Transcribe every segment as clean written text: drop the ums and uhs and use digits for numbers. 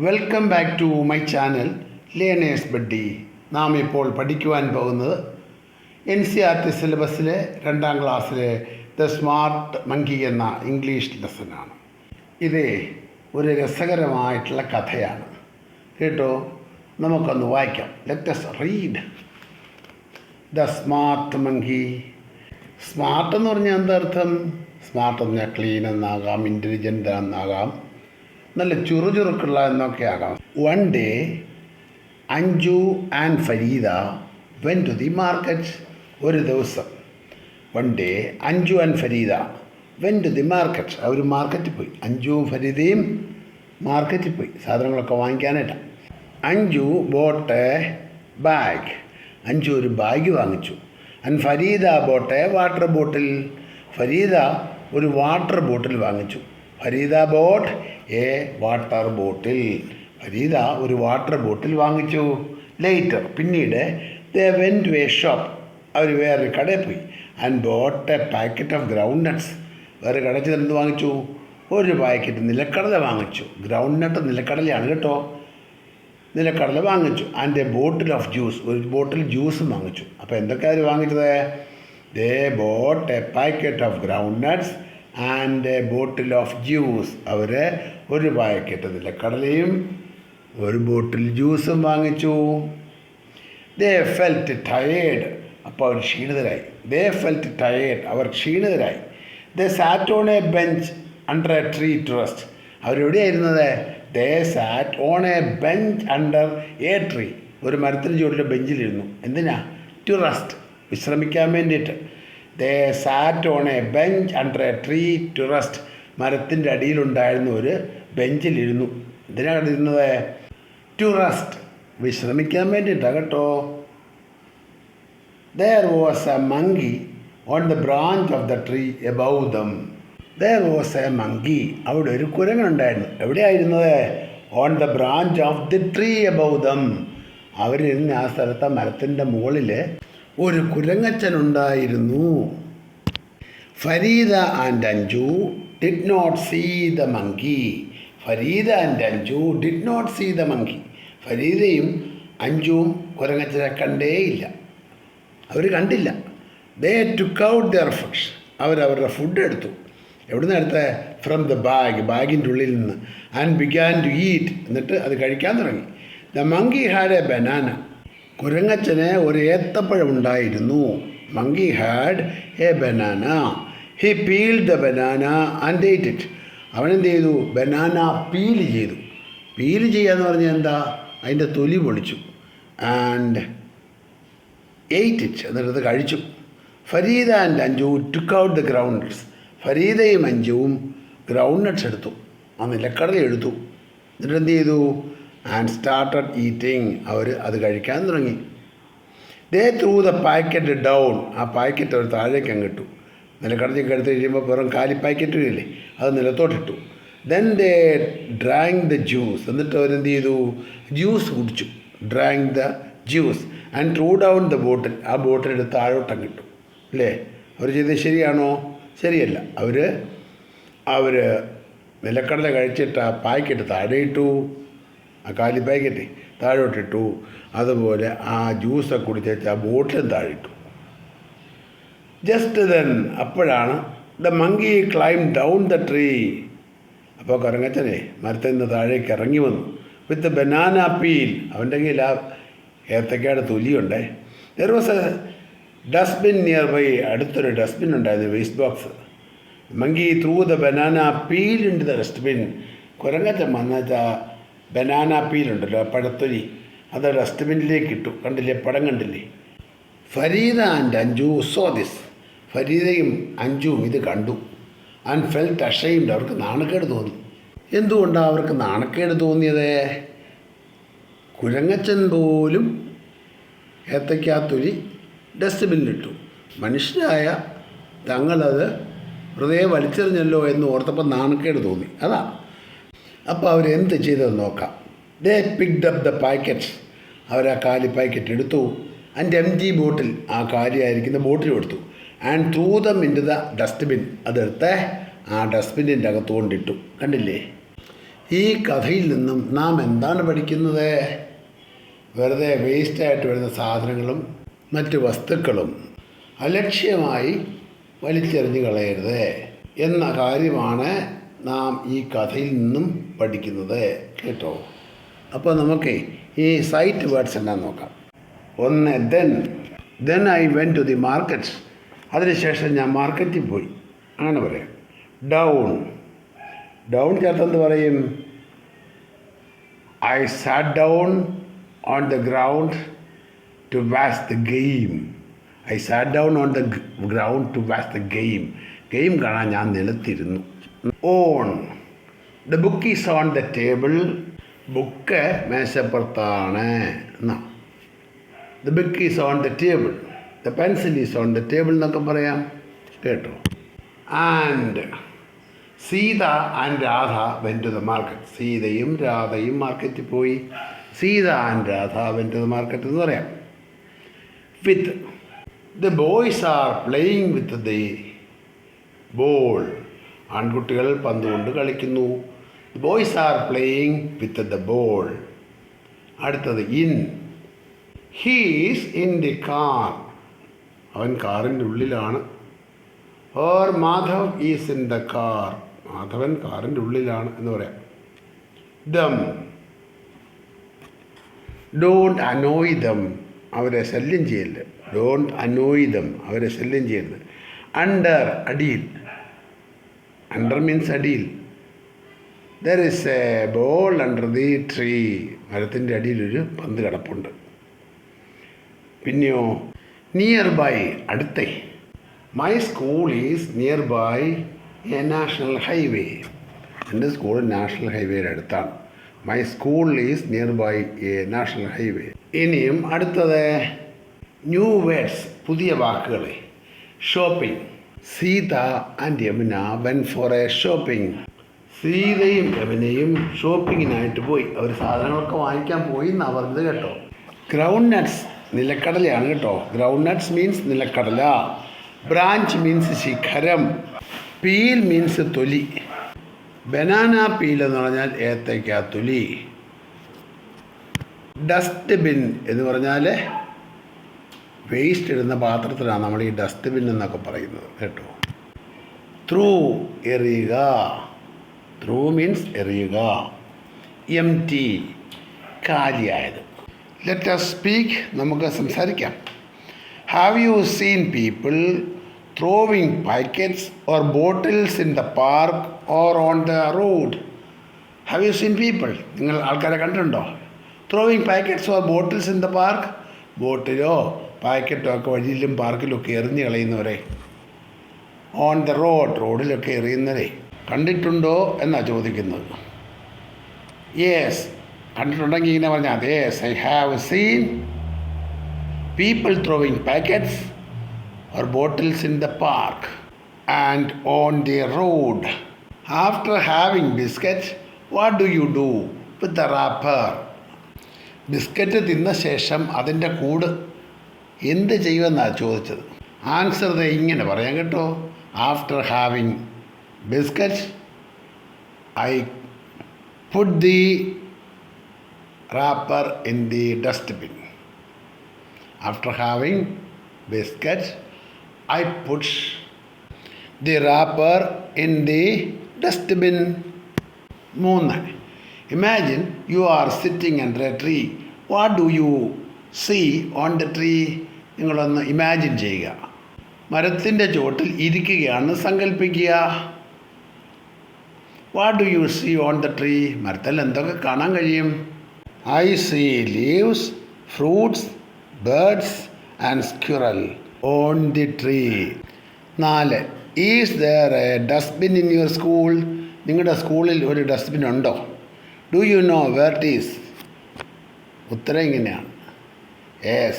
Welcome back to my channel learners buddy. നാം ഇപ്പോൾ പഠിക്കുവാൻ പോകുന്നത് NCERT സിലബസിലെ 2ാം ക്ലാസ്സിലെ ദ സ്മാർട്ട് മങ്കി എന്ന ഇംഗ്ലീഷ് ലെസനാണ്. ഇത് ഒരു രസകരമായിട്ടുള്ള കഥയാണ് കേട്ടോ. നമുക്കൊന്ന് വായിക്കാം. Let us read the smart monkey. Smart എന്ന് പറഞ്ഞാൽ എന്താർത്ഥം? സ്മാർട്ട് എന്ന് പറഞ്ഞാൽ ക്ലീൻ എന്നാകാം, ഇൻ്റലിജൻ്റ് എന്നാകാം, നല്ല ചുറുചുറുക്കുള്ള എന്നൊക്കെ ആകാം. One day Anju and Farida went to the market. ഒരു ദിവസം one day Anju and Farida went to the market. അവർ മാർക്കറ്റിൽ പോയി. അഞ്ജുവും ഫരീദയും മാർക്കറ്റിൽ പോയി സാധനങ്ങളൊക്കെ വാങ്ങിക്കാനായിട്ടാണ്. Anju bought a bag. Anju ഒരു ബാഗ് വാങ്ങിച്ചു. And Farida bought a water bottle. Farida ഒരു വാട്ടർ ബോട്ടിൽ വാങ്ങിച്ചു. Farida bought a water bottle. Farida ഒരു വാട്ടർ ബോട്ടിൽ വാങ്ങിച്ചു. ലേറ്റർ പിന്നീട് they went to a shop. അവർ വേറൊരു കടയിൽ പോയി. And boat a packet of ground nuts. വേറെ കടയിൽ ചെന്ന് എന്ത് വാങ്ങിച്ചു? ഒരു പാക്കറ്റ് നിലക്കടല വാങ്ങിച്ചു. ഗ്രൗണ്ട് നട്ട് നിലക്കടലയാണ് കേട്ടോ. നിലക്കടല വാങ്ങിച്ചു. And a bottle of juice. ഒരു ബോട്ടിൽ ജ്യൂസും വാങ്ങിച്ചു. അപ്പോൾ എന്തൊക്കെയാണ് അവർ വാങ്ങിച്ചത്? They bought a packet of groundnuts and a bottle of juice. അവർ ഒരു പാക്കറ്റ് നിലക്കടലയും ഒരു ബോട്ടിൽ ജ്യൂസും വാങ്ങിച്ചു. They felt tired. അപ്പോൾ അവർ ക്ഷീണിതരായി. They felt tired. അവർ ക്ഷീണിതരായി. They sat on a bench under a tree to rest. അവരെവിടെയായിരുന്നത്? They sat on a bench under a tree. ഒരു മരത്തിന് ചുവട്ടിൽ ബെഞ്ചിലിരുന്നു. എന്തിനാ? ടു റെസ്റ്റ്, വിശ്രമിക്കാൻ വേണ്ടിയിട്ട്. They sat on a bench under a tree to rest. മരത്തിൻ്റെ അടിയിലുണ്ടായിരുന്ന ഒരു ബെഞ്ചിലിരുന്നു. എന്തിനാണ് ഇരുന്നത്? ടു റെസ്റ്റ്, വിശ്രമിക്കാൻ വേണ്ടിയിട്ടാണ് കേട്ടോ. There was a monkey on the branch of the tree above them. There was a monkey. അവിടെ ഒരു കുരങ്ങനുണ്ടായിരുന്നു. എവിടെയായിരുന്നത്? On the branch of the tree above them. അവരിരുന്ന ആ സ്ഥലത്തെ മരത്തിൻ്റെ മുകളിൽ ഒരു കുരങ്ങച്ചനുണ്ടായിരുന്നു. Farida and Anju did not see the monkey. Farida and Anju did not see the monkey. ഫരീദയും അഞ്ജുവും കുരങ്ങച്ചനെ കണ്ടേയില്ല. അവർ കണ്ടില്ല. They took out their food. അവരവരുടെ ഫുഡ് എടുത്തു. എവിടുന്ന് എടുത്തത്? ഫ്രം ദ ബാഗ്, ബാഗിൻ്റെ ഉള്ളിൽ നിന്ന്. And began to eat. എന്നിട്ട് അത് കഴിക്കാൻ തുടങ്ങി. The monkey had a banana. കുരങ്ങച്ചന് ഒരു ഏത്തപ്പഴം ഉണ്ടായിരുന്നു. Monkey had a banana. He peeled the banana and ate it. അവനെന്ത് ചെയ്തു? ബനാന പീൽ ചെയ്തു. പീൽ ചെയ്യാന്ന് പറഞ്ഞാൽ എന്താ? അതിൻ്റെ തൊലി പൊളിച്ചു. And ate it. എന്നിട്ട് കഴിച്ചു. Farida and Anju took out the ground nuts. ഫരീദയും അഞ്ജുവും ഗ്രൗണ്ട് നട്ട്സ് എടുത്തു. ആ നിലക്കടല എടുത്തു. എന്നിട്ട് എന്ത് ചെയ്തു? And started eating. അവർ അത് കഴിക്കാൻ തുടങ്ങി. ദേ ത്രൂ ദ പാക്കറ്റ് ഡൗൺ. ആ പാക്കറ്റ് അവർ താഴേക്ക് അങ്ങിട്ടു. നിലക്കടലൊക്കെ എടുത്ത് കഴിയുമ്പോൾ വെറും കാലി പാക്കറ്റ് ഇല്ലേ, അത് നിലത്തോട്ടിട്ടു. Then they drank the juice. എന്നിട്ട് അവരെന്ത് ചെയ്തു? ജ്യൂസ് കുടിച്ചു. Drank the juice and threw down the bottle. ആ ബോട്ടിലെടുത്ത് താഴോട്ടങ്ങിട്ടു. അല്ലേ? അവർ ചെയ്തത് ശരിയാണോ? ശരിയല്ല. അവർ നിലക്കടല കഴിച്ചിട്ട് ആ പാക്കറ്റ് താഴെ ഇട്ടു. ആ കാലി പാക്കറ്റ് താഴോട്ടിട്ടു. അതുപോലെ ആ ജ്യൂസൊക്കെ കുടിച്ച് ആ ബോട്ടിലും താഴെയിട്ടു. ജസ്റ്റ് ദെൻ, അപ്പോഴാണ് the monkey climb down the tree. അപ്പോൾ കറങ്ങച്ചനെ മരത്തിൽ നിന്ന് താഴേക്ക് ഇറങ്ങി വന്നു. With banana peel. അവൻ്റെ കയ്യിൽ ആ ഏത്തക്കയുടെ തൊലിയുണ്ടേ. There was a dustbin near by. അടുത്തൊരു ഡസ്റ്റ്ബിൻ ഉണ്ടായിരുന്നു, waste box. Monkey threw the banana peel in the dustbin. കുരങ്ങച്ചൻ വന്നുവെച്ചാൽ ബനാന പീലുണ്ടല്ലോ, പഴത്തൊലി, അത് ഡസ്റ്റ്ബിന്നിലേക്ക് ഇട്ടു. കണ്ടില്ലേ? പടം കണ്ടില്ലേ? Farida and Anju saw this. ഫരീദയും അഞ്ജുവും ഇത് കണ്ടു. And felt ashamed. അവർക്ക് നാണക്കേട് തോന്നി. എന്തുകൊണ്ടാണ് അവർക്ക് നാണക്കേട് തോന്നിയത്? കുരങ്ങച്ചൻ പോലും ഏത്തയ്ക്കാത്തൊലി ഡസ്റ്റ്ബിന്നിലിട്ടു. മനുഷ്യരായ തങ്ങളത് വെറുതെ വലിച്ചെറിഞ്ഞല്ലോ എന്ന് ഓർത്തപ്പോൾ നാണക്കേട് തോന്നി. അതാ. അപ്പോൾ അവരെന്ത് ചെയ്തതെന്ന് നോക്കാം. ദേ പിക്ഡ് അപ്പ് ദ പാക്കറ്റ്സ്. അവർ ആ കാലി പാക്കറ്റ് എടുത്തു. ആൻഡ് എം ജി ബോട്ടിൽ, ആ കാലിയായിരിക്കുന്ന ബോട്ടിൽ എടുത്തു. And threw them into the dustbin. അതെടുത്ത് ആ ഡസ്റ്റ്ബിന്നിൻ്റെ അകത്ത് കൊണ്ടിട്ടു. കണ്ടില്ലേ? ഈ കഥയിൽ നിന്നും നാം എന്താണ് പഠിക്കുന്നത്? വെറുതെ വേസ്റ്റായിട്ട് വരുന്ന സാധനങ്ങളും മറ്റ് വസ്തുക്കളും അലക്ഷ്യമായി വലിച്ചെറിഞ്ഞ് കളയരുത് എന്ന കാര്യമാണ് നാം ഈ കഥയിൽ നിന്നും പഠിക്കുന്നത് കേട്ടോ. അപ്പോൾ നമുക്ക് ഈ സൈറ്റ് വേർഡ്സ് എല്ലാം നോക്കാം. ഒന്ന് then I went to the market. അതിനുശേഷം ഞാൻ മാർക്കറ്റിൽ പോയി, അങ്ങനെ പറയാം. ഡൗൺ ചേർത്തെന്ത് പറയും? I sat down on the ground to watch the game. I sat down on the ground to watch the game. Game കാണാൻ ഞാൻ നിലത്തിരുന്നു. On the book is on the table. Book മേശപ്പുറത്താണ്. The book is on the table. The pencil is on the table എന്നൊക്കെ പറയാം കേട്ടോ. And Sita and Radha went to the market. സീതയും രാധയും മാർക്കറ്റിൽ പോയി. Sita and Radha went to the market എന്ന് പറയാം. With the boys are playing with the ball. ആൺകുട്ടികൾ പന്ത് കൊണ്ട് കളിക്കുന്നു. The boys are playing with the ball. അടുത്തത് ഹീസ് ഇൻ ദി കാർ. അവൻ കാറിൻ്റെ ഉള്ളിലാണ്. Or Madhav is in the car. Madhavan കാറിൻ്റെ ഉള്ളിലാണ് എന്ന് പറയാം. Them don't annoy them. അവരെ ശല്യം ചെയ്യരുത്. Don't annoy them. അവരെ ശല്യം ചെയ്യരുത്. അണ്ടർ അടിയിൽ. അണ്ടർ മീൻസ് അടിയിൽ. There is a ball under the tree. മരത്തിൻ്റെ അടിയിലൊരു പന്ത് കിടപ്പുണ്ട്. പിന്നെയോ നിയർ ബൈ, അടുത്തേ. My school is near by a national highway. എൻ്റെ സ്കൂൾ നാഷണൽ ഹൈവേയുടെ അടുത്താണ്. My school is near by a national highway. ഇനിയും അടുത്തത് ന്യൂ വേർഡ്സ്, പുതിയ വാക്കുകളെ. Shopping. Sita and Yamuna went for a shopping. സീതയും യമുനയും ഷോപ്പിങ്ങിനായിട്ട് പോയി. അവർ സാധനങ്ങളൊക്കെ വാങ്ങിക്കാൻ പോയി എന്നാണ് പറഞ്ഞത് കേട്ടോ. ഗ്രൗണ്ട് നട്ട്സ്, നിലക്കടലയാണ് കേട്ടോ. ഗ്രൗണ്ട് നട്ട്സ് മീൻസ് നിലക്കടല. ബ്രാഞ്ച് മീൻസ് ശിഖരം. പീൽ മീൻസ് തൊലി. ബനാന പീൽ എന്ന് പറഞ്ഞാൽ ഏത്തയ്ക്ക തൊലി. ഡസ്റ്റ്ബിൻ എന്ന് പറഞ്ഞാൽ വേസ്റ്റ് ഇടുന്ന പാത്രത്തിലാണ് നമ്മൾ ഈ ഡസ്റ്റ്ബിൻ എന്നൊക്കെ പറയുന്നത് കേട്ടോ. ത്രൂ, എറിയുക. ത്രൂ മീൻസ് എറിയുക. എംപ്റ്റി, കാലിയായത്. ലെറ്റ് us സ്പീക്ക്, നമുക്ക് സംസാരിക്കാം. Have you seen people throwing packets or bottles in the park or on the road? Have you seen people, നിങ്ങൾ ആൾക്കാരെ കണ്ടിട്ടുണ്ടോ? Throwing packets or bottles in the park, ബോട്ടിലോ പാക്കറ്റോ ഒക്കെ വഴിയിലും പാർക്കിലൊക്കെ എറിഞ്ഞ് കളയുന്നവരെ. ഓൺ ദ റോഡ്, റോഡിലൊക്കെ എറിയുന്നവരെ കണ്ടിട്ടുണ്ടോ എന്നാണ് ചോദിക്കുന്നത്. യെസ്, കണ്ടിട്ടുണ്ടെങ്കിൽ ഇങ്ങനെ പറഞ്ഞാൽ yes I have seen people throwing packets or bottles in the park and on the road. After having biscuits, what do you do with the wrapper? Biscuit തിന്ന ശേഷം അതിൻ്റെ കൂട് എന്ത് ചെയ്യുമെന്നാണ് ചോദിച്ചത്. ആൻസർ ഇങ്ങനെ പറയാം കേട്ടോ. After having biscuit I put the wrapper in the dustbin. After having biscuits, I put the wrapper in the dustbin. 3. Imagine you are sitting under a tree. What do you see on the tree? നിങ്ങളൊന്ന് imagine ചെയ്യുക. മരത്തിൻ്റെ ചുവട്ടിൽ ഇരിക്കുകയാണെന്ന് സങ്കല്പിക്കുക. What do you see on the tree? മരത്തിൽ എന്തൊക്കെ കാണാൻ കഴിയും? I see leaves, fruits, birds and squirrel on the tree. 4. Is there a dustbin in your school? നിങ്ങളുടെ സ്കൂളിൽ ഒരു ഡസ്റ്റ്ബിൻ ഉണ്ടോ? Do you know where it is? ഉത്തരം ഇങ്ങനെയാണ്. Yes,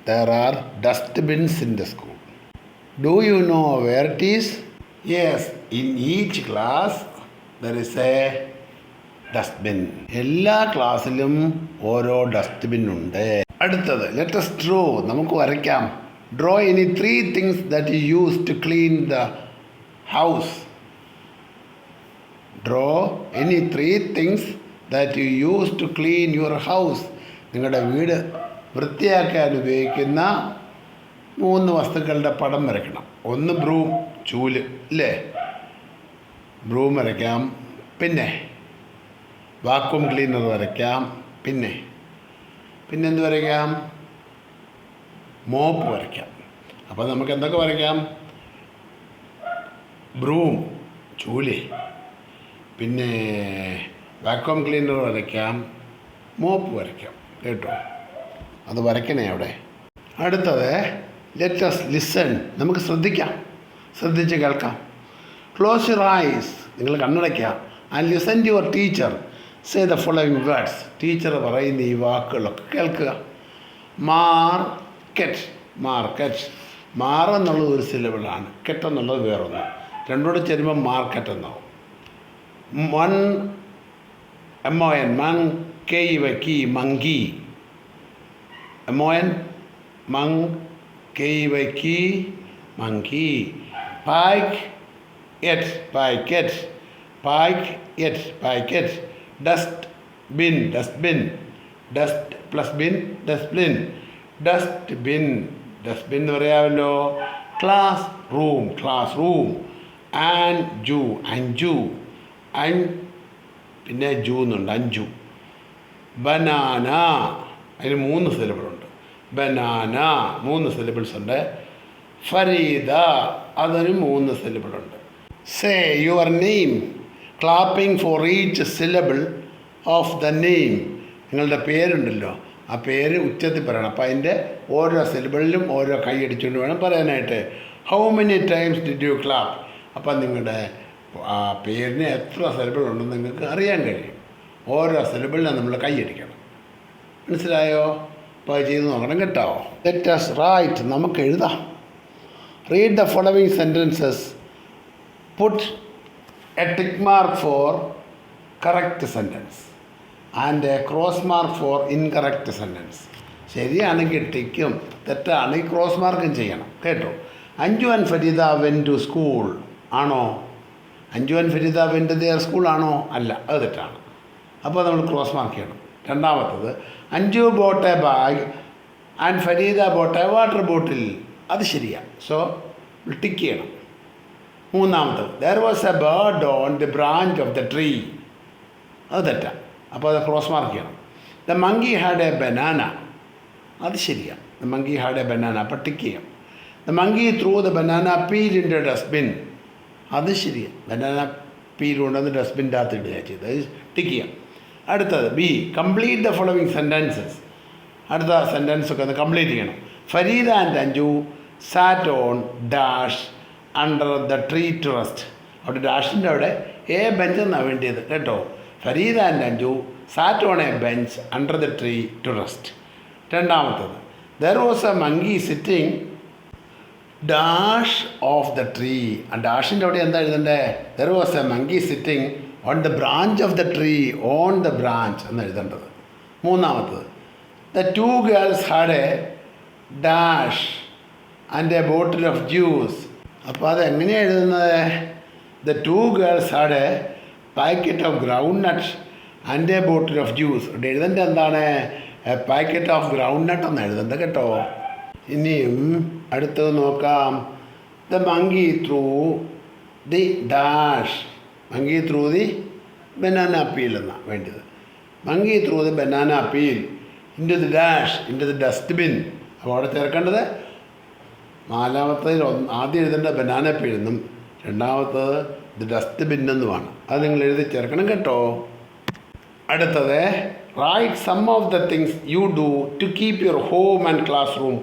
there are dustbins in the school. Do you know where it is? Yes, in each class there is a dustbin. എല്ലാ ക്ലാസ്സിലും ഓരോ dustbin ഉണ്ട്. അടുത്തത് ലെറ്റ് us draw, നമുക്ക് വരയ്ക്കാം. Draw any 3 things that you use to clean the house. Draw any 3 things that you use to clean your house. നിങ്ങളുടെ വീട് വൃത്തിയാക്കാൻ ഉപയോഗിക്കുന്ന 3 വസ്തുക്കളുടെ പടം വരയ്ക്കണം. ഒന്ന് ബ്രൂം, ചൂല് അല്ലേ, ബ്രൂം വരയ്ക്കാം. പിന്നെ വാക്വം ക്ലീനർ വരയ്ക്കാം. പിന്നെ എന്ത് വരയ്ക്കാം? മോപ്പ് വരയ്ക്കാം. അപ്പോൾ നമുക്ക് എന്തൊക്കെ വരയ്ക്കാം? ബ്രൂം, ചൂല്, പിന്നെ വാക്വം ക്ലീനർ വരയ്ക്കാം, മോപ്പ് വരയ്ക്കാം. കേട്ടോ, അത് വരയ്ക്കണേ അവിടെ. അടുത്തത് ലെറ്റ് us ലിസൺ. നമുക്ക് ശ്രദ്ധിച്ച് കേൾക്കാം. Close your eyes. നിങ്ങൾ കണ്ണടയ്ക്കുക. And listen to your teacher. Say the following words. Teacher പറയുന്ന ഈ വാക്കുകളൊക്കെ കേൾക്കുക. മാർക്കറ്റ്. മാർ എന്നുള്ളത് ഒരു സിലബിളാണ്, കെറ്റ് എന്നുള്ളത് വേറൊന്ന്. രണ്ടോട് ചേരുമ്പോൾ മാർക്കറ്റ് എന്നാവും. MON KEY monkey. MON KEY monkey. Packet. Dustbin. Dust plus bin, dustbin എന്ന് പറയാമല്ലോ. Class room. അഞ്ചു. പിന്നെ ജൂ എന്നുണ്ട്, അഞ്ചു. ബനാന, അതിന് 3 സിലബിളുണ്ട്. ബനാന 3 സിലബിൾസ് ഉണ്ട്. ഫരീദ, അതിന് 3 സിലബിളുണ്ട്. Say your name. Clapping for each syllable of the name. നിങ്ങളുടെ പേരുണ്ടല്ലോ, ആ പേര് ഉച്ചത്തിൽ പറയണം. അപ്പോൾ അതിൻ്റെ ഓരോ സിലബിളിലും ഓരോ കൈ അടിച്ചുകൊണ്ട് വേണം പറയാനായിട്ട്. How many times did you clap? അപ്പം നിങ്ങളുടെ ആ പേരിന് എത്ര സിലബിൾ ഉണ്ടെന്ന് നിങ്ങൾക്ക് അറിയാൻ കഴിയും. ഓരോ സിലബിളിനും നമ്മൾ കൈയടിക്കണം. മനസ്സിലായോ? അപ്പോൾ അത് ചെയ്ത് നോക്കണം കേട്ടോ. Let us write. നമുക്ക് എഴുതാം. Read the following sentences. Put a tick mark for correct sentence and a cross mark for incorrect sentence. ശരിയാണെങ്കിൽ ടിക്കും, തെറ്റാണെങ്കിൽ ക്രോസ് മാർക്കും ചെയ്യണം കേട്ടോ. Anju and Farida went to school ആണോ? Anju and Farida went to their school ആണോ? അല്ല, അത് തെറ്റാണ്. അപ്പോൾ നമ്മൾ ക്രോസ് മാർക്ക് ചെയ്യണം. രണ്ടാമത്തത്, Anju bought a bag and Farida bought a water bottle. അത് ശരിയാണ്. സോ ടിക്ക് ചെയ്യണം. മൂന്നാമത്തത്, there was a bird on the branch of the tree. അത് തെറ്റാണ്. അപ്പോൾ അത് ക്രോസ് മാർക്ക് ചെയ്യണം. The monkey had a banana. അത് ശരിയാണ്. The monkey had a banana. അപ്പോൾ ടിക്ക് ചെയ്യാം. The monkey threw the banana peel in the dustbin. അത് ശരിയാണ്. ബനാന പീൽ കൊണ്ടുവന്ന് ഡസ്റ്റ്ബിൻ്റെ അകത്ത് ഇടുക ചെയ്ത്. അത് ടിക്ക് ചെയ്യാം. അടുത്തത് B, complete the following sentences. അടുത്ത സെൻറ്റൻസൊക്കെ ഒന്ന് കംപ്ലീറ്റ് ചെയ്യണം. Farida and Anju sat on dash under the tree to rest. അവിടെ ഡാഷിൻ്റെ അവിടെ എ ബെഞ്ച് എന്നാണ് വേണ്ടിയത് കേട്ടോ. Farida and Anju sat on a bench under the tree to rest. രണ്ടാമത്തത്, there was a monkey sitting dash of the tree. ആ ഡാഷിൻ്റെ അവിടെ എന്താ എഴുതണ്ടേ? There was a monkey sitting on the branch of the tree, on the branch എന്ന് എഴുതേണ്ടത്. മൂന്നാമത്തത്, the two girls had a dash and a bottle of juice. അപ്പോൾ അത് എങ്ങനെയാണ് എഴുതുന്നത്? The two girls had a packet of groundnut and a bottle of juice. ഇവിടെ എഴുതേണ്ടത് എന്താണ്? A packet of groundnut എന്ന് എഴുതേണ്ടത് കേട്ടോ. ഇനിയും അടുത്തത് നോക്കാം. The monkey threw the dash. Monkey threw the banana peel എന്നാണ് വേണ്ടത്. Monkey threw the banana peel into the dash into the dustbin. അപ്പോൾ അവിടെ ചേർക്കേണ്ടത് നാലാമത്തതിൽ ആദ്യം എഴുതേണ്ട ബനാന പീൽ എന്നും രണ്ടാമത്തത് ഇത് ഡസ്റ്റ്ബിൻ എന്നുമാണ്. അത് നിങ്ങൾ എഴുതി ചേർക്കണം കേട്ടോ. അടുത്തത്, write some of the things you do to keep your home and classroom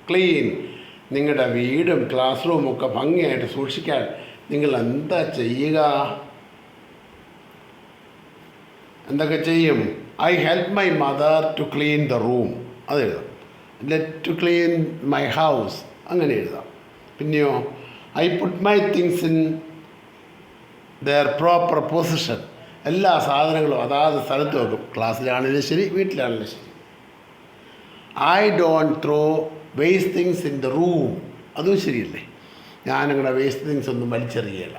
clean. നിങ്ങളുടെ വീടും ക്ലാസ് റൂമും ഒക്കെ ഭംഗിയായിട്ട് സൂക്ഷിക്കാൻ നിങ്ങൾ എന്താ ചെയ്യുക? എന്തൊക്കെ ചെയ്യും? I help my mother to clean the room. അത് എഴുതാം. Let to clean my house, അങ്ങനെ എഴുതാം. പിന്നെയോ, I put my things in their proper position. എല്ലാ സാധനങ്ങളും അതാത് സ്ഥലത്ത് വെക്കും. ക്ലാസ്സിലാണെങ്കിലും ശരി, വീട്ടിലാണെങ്കിലും ശരി. I don't throw waste things in the room. അതും ശരിയല്ലേ? ഞാനങ്ങനെ വേസ്റ്റ് തിങ്സ് ഒന്നും വലിച്ചെറിയില്ല.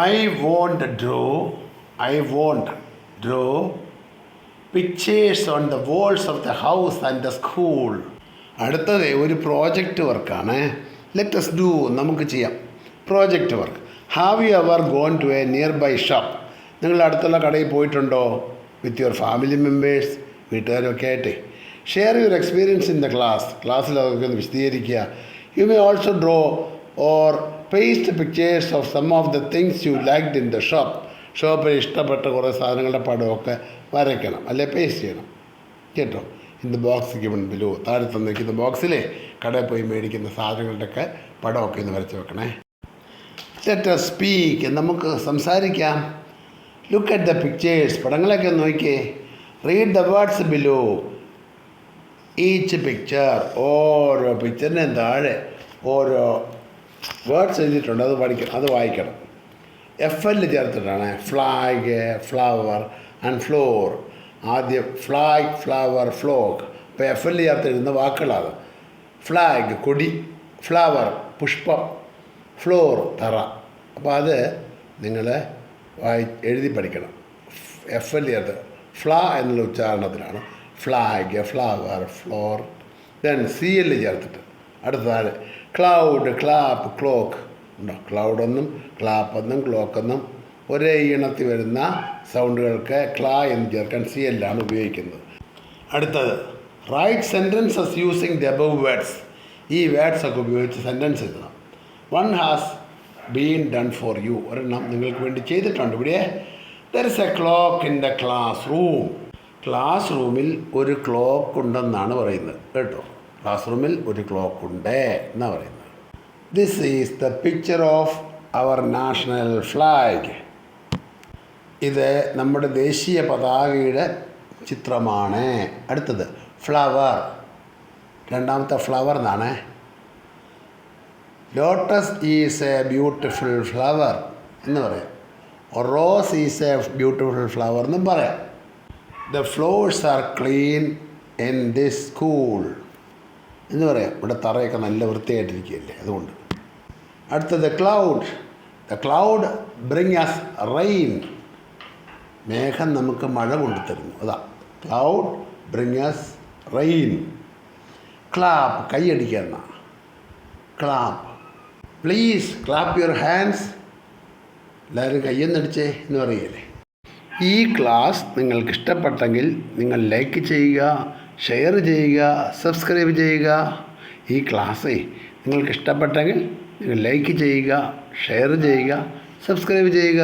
I won't draw I won't draw pictures on the walls of the house and the school. അടുത്തത് ഒരു പ്രോജക്റ്റ് വർക്കാണ്. ലെറ്റ് us ഡു, നമുക്ക് ചെയ്യാം. Project work. Have you ever gone to a nearby shop? നിങ്ങൾ അടുത്തുള്ള കടയിൽ പോയിട്ടുണ്ടോ? With your family members, വീട്ടുകാരൊക്കെ ആയിട്ട്. Share your experience in the ക്ലാസ്സിൽ അതൊക്കെ ഒന്ന് വിശദീകരിക്കുക. You may also draw or paste pictures of some of the things you liked in the shop. ഷോപ്പിൽ ഇഷ്ടപ്പെട്ട കുറേ സാധനങ്ങളുടെ പടമൊക്കെ വരയ്ക്കണം, അല്ലെ പേസ്റ്റ് ചെയ്യണം കേട്ടോ. In the box given below, താഴെ തന്നിരിക്കുന്ന ബോക്സിൽ കടയിൽ പോയി മേടിക്കുന്ന സാധനങ്ങളുടെയൊക്കെ പടമൊക്കെ ഒന്ന് വരച്ച് വെക്കണേ. ലെറ്റ് us സ്പീക്ക്, നമുക്ക് സംസാരിക്കാം. ലുക്ക് അറ്റ് ദ പിക്ചേഴ്സ്, പടങ്ങളൊക്കെ നോക്കിയേ. Read the words below each picture, ഓരോ പിക്ചറിൻ്റെയും താഴെ ഓരോ വേർഡ്സ് എഴുതിയിട്ടുണ്ട്, അത് വായിക്കണം. FL ചേർത്തിട്ടാണ്. Flag, flower and floor. ആദ്യം ഫ്ലാഗ്, ഫ്ലവർ, ഫ്ലോഗ്. ഇപ്പോൾ FL ചേർത്ത് എഴുതുന്ന വാക്കുകളാണ്. ഫ്ലാഗ് കൊടി, ഫ്ലവർ പുഷ്പം, ഫ്ലോർ തറ. അപ്പോൾ അത് നിങ്ങൾ എഴുതി പഠിക്കണം. FL ചേർത്ത് ഫ്ലാ എന്നുള്ള ഉച്ചാരണത്തിലാണ്. Flag, flower, floor. Then CL ചേർത്തിട്ട് അടുത്തതാണ് ക്ലൗഡ്, ക്ലാപ്പ്, ക്ലോക്ക്. ഉണ്ടോ? ക്ലൗഡെന്നും ക്ലാപ്പെന്നും ക്ലോക്കെന്നും ഒരേ ഈണത്തിൽ വരുന്ന സൗണ്ടുകൾക്ക് ക്ലാ എന്ന് ചേർക്കാൻ CL ആണ് ഉപയോഗിക്കുന്നത്. അടുത്തത് write sentences using the above words. ഈ വേർഡ്സൊക്കെ ഉപയോഗിച്ച് സെൻറ്റൻസ് എഴുതണം. One has been done for you, ഒരെണ്ണം നിങ്ങൾക്ക് വേണ്ടി ചെയ്തിട്ടുണ്ട്. ഇവിടെ there is a clock in the class room. Class റൂമിൽ ഒരു ക്ലോക്ക് ഉണ്ടെന്നാണ് പറയുന്നത് കേട്ടോ. ക്ലാസ് റൂമിൽ ഒരു ക്ലോക്ക് ഉണ്ട് എന്നാണ് പറയുന്നത്. This is the picture of our national flag. ഇത് നമ്മുടെ ദേശീയ പതാകയുടെ ചിത്രമാണ്. അടുത്തത് ഫ്ലവർ, രണ്ടാമത്തെ ഫ്ലവർ എന്നാണ്. Lotus is a beautiful flower എന്ന് പറയാം. Rose is a beautiful flower എന്നും പറയാം. The floors are clean in this school എന്ന് പറയാം. ഇവിടെ തറയൊക്കെ നല്ല വൃത്തിയായിട്ടിരിക്കുകയല്ലേ, അതുകൊണ്ട്. അടുത്തത് cloud. The cloud bring us rain. മേഘം നമുക്ക് മഴ കൊണ്ടുതരുന്നു, അതാ cloud bring us rain. Clap, കൈയടിക്കുന്ന. Clap. Please clap your hands. എല്ലാവരും കയ്യൊന്നടിച്ചേ എന്ന് പറയല്ലേ. ഈ ക്ലാസ് നിങ്ങൾക്ക് ഇഷ്ടപ്പെട്ടെങ്കിൽ നിങ്ങൾ ലൈക്ക് ചെയ്യുക, ഷെയർ ചെയ്യുക, സബ്സ്ക്രൈബ് ചെയ്യുക. ഈ ക്ലാസ് നിങ്ങൾക്ക് ഇഷ്ടപ്പെട്ടെങ്കിൽ നിങ്ങൾ ലൈക്ക് ചെയ്യുക, ഷെയർ ചെയ്യുക, സബ്സ്ക്രൈബ് ചെയ്യുക.